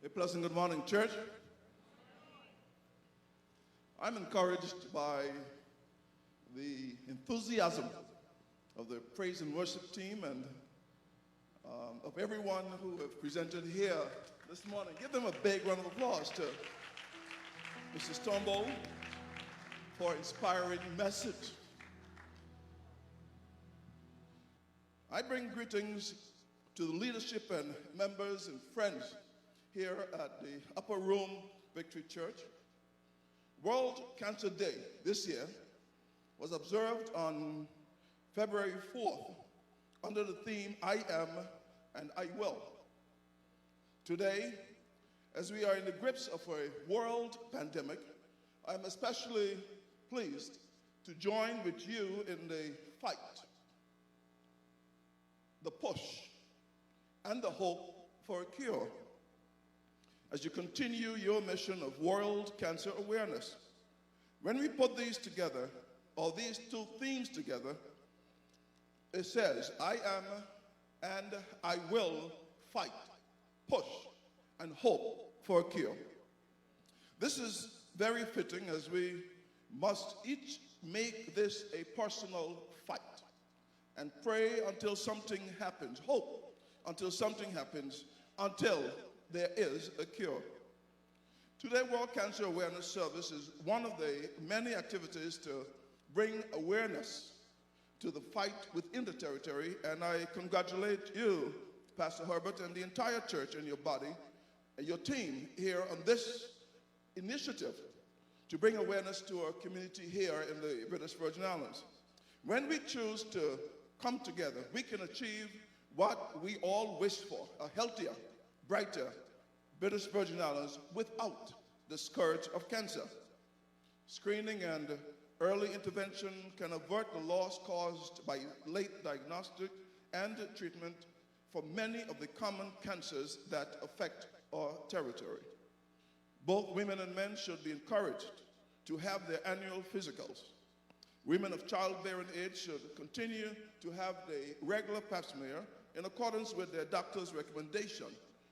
A pleasant good morning, church. I'm encouraged by the enthusiasm of the praise and worship team and of everyone who have presented here this morning. Give them a big round of applause to Mr. Stombo for inspiring message. I bring greetings to the leadership and members and friends here at the Upper Room Victory Church. World Cancer Day this year was observed on February 4th under the theme, I am and I will. Today, as we are in the grips of a world pandemic, I'm especially pleased to join with you in the fight, the push, and the hope for a cure as you continue your mission of world cancer awareness. When we put these together, or these two themes together, it says, I am and I will fight, push, and hope for a cure. This is very fitting as we must each make this a personal fight and pray until something happens, hope until something happens, until there is a cure. Today, World Cancer Awareness Service is one of the many activities to bring awareness to the fight within the territory, and I congratulate you, Pastor Herbert, and the entire church and your body, and your team here on this initiative to bring awareness to our community here in the British Virgin Islands. When we choose to come together, we can achieve what we all wish for, a healthier, brighter British Virgin Islands without the scourge of cancer. Screening and early intervention can avert the loss caused by late diagnostic and treatment for many of the common cancers that affect our territory. Both women and men should be encouraged to have their annual physicals. Women of childbearing age should continue to have the regular pap smear in accordance with their doctor's recommendation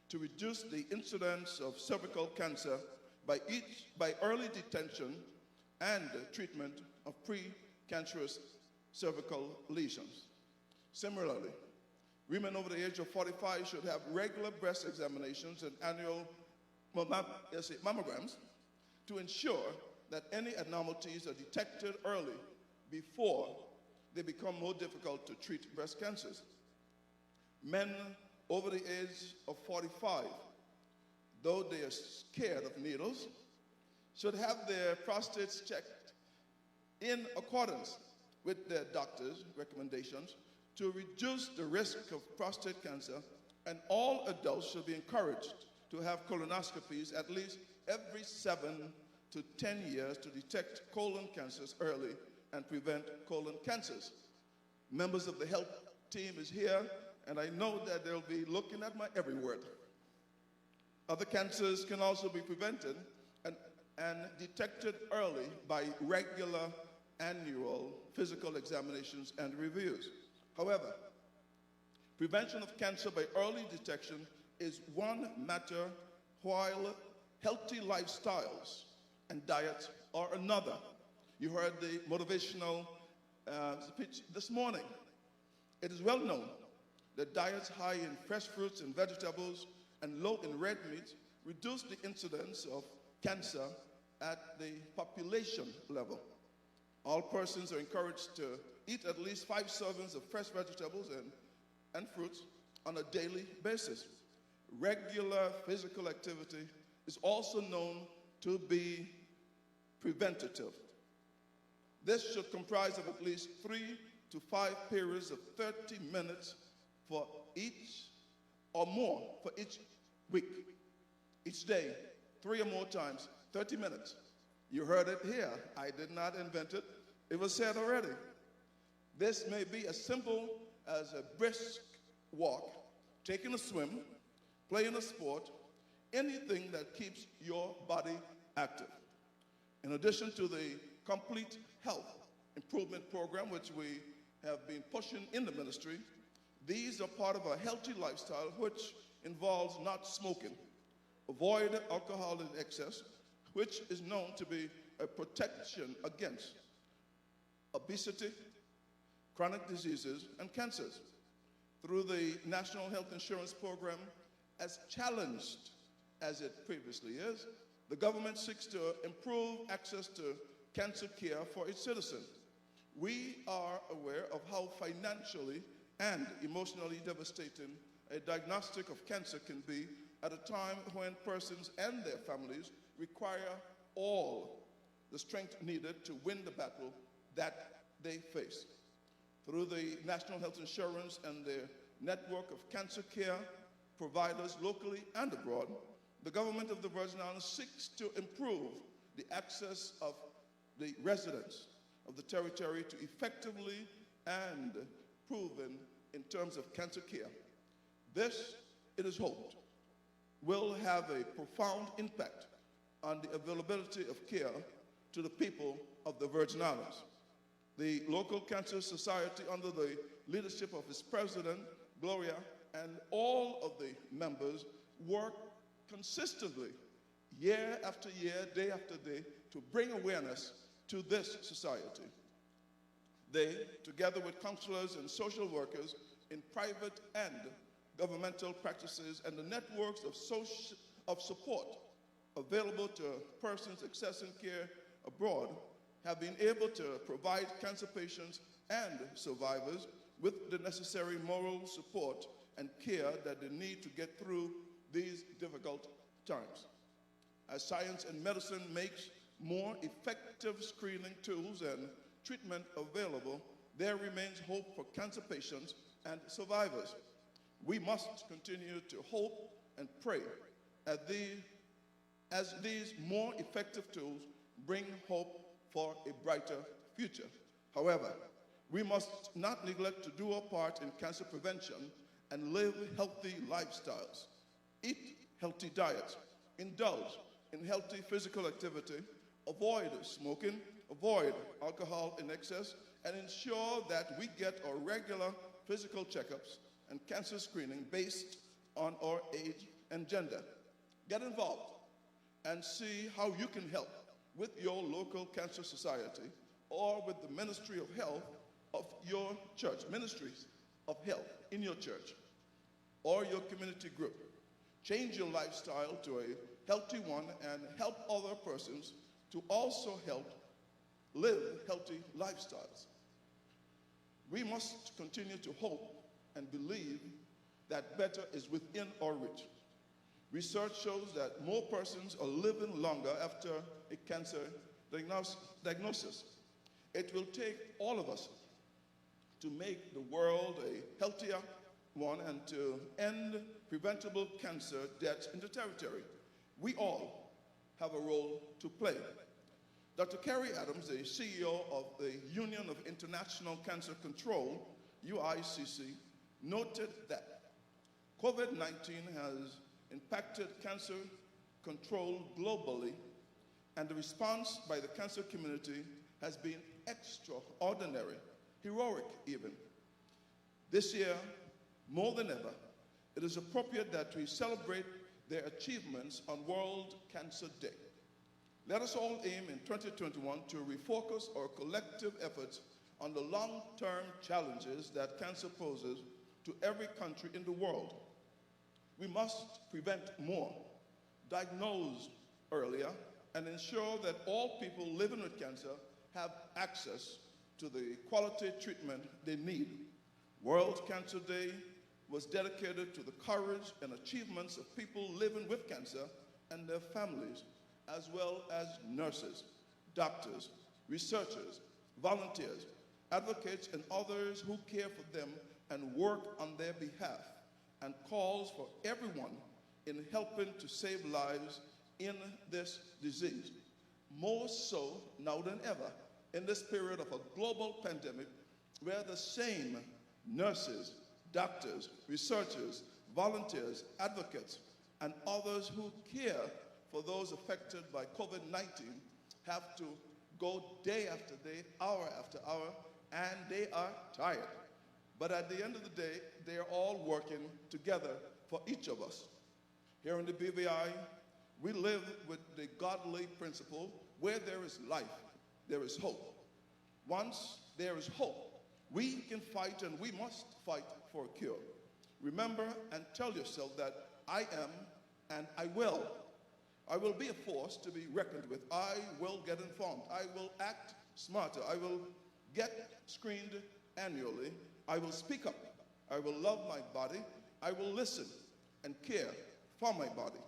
to reduce the incidence of cervical cancer by early detection and treatment of pre-cancerous cervical lesions. Similarly, women over the age of 45 should have regular breast examinations and annual mammograms to ensure that any abnormalities are detected early before they become more difficult to treat breast cancers. Men over the age of 45, though they are scared of needles, should have their prostates checked in accordance with their doctor's recommendations to reduce the risk of prostate cancer, and all adults should be encouraged to have colonoscopies at least every 7 to 10 years to detect colon cancers early and prevent colon cancers. Members of the health team is here, and I know that they'll be looking at my every word. Other cancers can also be prevented and detected early by regular annual physical examinations and reviews. However, prevention of cancer by early detection is one matter, while healthy lifestyles and diets are another. You heard the motivational speech this morning. It is well known that diets high in fresh fruits and vegetables and low in red meat reduce the incidence of cancer at the population level. All persons are encouraged to eat at least 5 servings of fresh vegetables and fruits on a daily basis. Regular physical activity is also known to be preventative. This should comprise of at least 3 to 5 periods of 30 minutes for each or more for each week. Each day, 3 or more times, 30 minutes. You heard it here. I did not invent it. It was said already. This may be as simple as a brisk walk, taking a swim, playing a sport, anything that keeps your body active. In addition to the complete health improvement program, which we have been pushing in the ministry, these are part of a healthy lifestyle which involves not smoking, avoid alcohol in excess, which is known to be a protection against obesity, chronic diseases, and cancers. Through the National Health Insurance Program, as challenged as it previously is, the government seeks to improve access to cancer care for its citizens. We are aware of how financially and emotionally devastating a diagnostic of cancer can be at a time when persons and their families require all the strength needed to win the battle that they face. Through the National Health Insurance and their network of cancer care providers locally and abroad, the government of the Virgin Islands seeks to improve the access of the residents of the territory to effectively and proven in terms of cancer care. This, it is hoped, will have a profound impact on the availability of care to the people of the Virgin Islands. The local Cancer Society, under the leadership of its president, Gloria, and all of the members work consistently, year after year, day after day, to bring awareness to this society. They, together with counselors and social workers in private and governmental practices and the networks of support available to persons accessing care abroad, have been able to provide cancer patients and survivors with the necessary moral support and care that they need to get through these difficult times. As science and medicine makes more effective screening tools and treatment available, there remains hope for cancer patients and survivors. We must continue to hope and pray as these more effective tools bring hope for a brighter future. However, we must not neglect to do our part in cancer prevention and live healthy lifestyles. Eat healthy diets, indulge in healthy physical activity, avoid smoking, avoid alcohol in excess, and ensure that we get our regular physical checkups and cancer screening based on our age and gender. Get involved and see how you can help with your local cancer society or with the Ministry of Health of your church, ministries of health in your church or your community group. Change your lifestyle to a healthy one and help other persons to also help live healthy lifestyles. We must continue to hope and believe that better is within our reach. Research shows that more persons are living longer after a cancer diagnosis. It will take all of us to make the world a healthier one and to end preventable cancer deaths in the territory. We all have a role to play. Dr. Kerry Adams, the CEO of the Union of International Cancer Control, UICC, noted that COVID-19 has impacted cancer control globally, and the response by the cancer community has been extraordinary, heroic even. This year, more than ever, it is appropriate that we celebrate their achievements on World Cancer Day. Let us all aim in 2021 to refocus our collective efforts on the long-term challenges that cancer poses to every country in the world. We must prevent more, diagnose earlier, and ensure that all people living with cancer have access to the quality treatment they need. World Cancer Day was dedicated to the courage and achievements of people living with cancer and their families, as well as nurses, doctors, researchers, volunteers, advocates, and others who care for them and work on their behalf, and calls for everyone in helping to save lives in this disease. More so now than ever in this period of a global pandemic where the same nurses, doctors, researchers, volunteers, advocates, and others who care for those affected by COVID-19 have to go day after day, hour after hour, and they are tired. But at the end of the day, they are all working together for each of us. Here in the BVI, We live with the godly principle, where there is life, there is hope. Once there is hope, we can fight, and we must fight for a cure. Remember and tell yourself that I am and I will. I will be a force to be reckoned with. I will get informed. I will act smarter. I will get screened annually. I will speak up. I will love my body. I will listen and care for my body.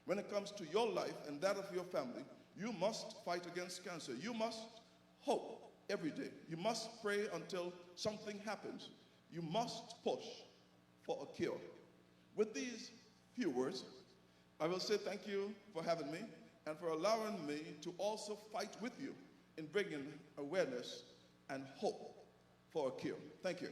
When it comes to your life and that of your family, you must fight against cancer. You must hope every day. You must pray until something happens. You must push for a cure. With these few words, I will say thank you for having me and for allowing me to also fight with you in bringing awareness and hope for a cure. Thank you.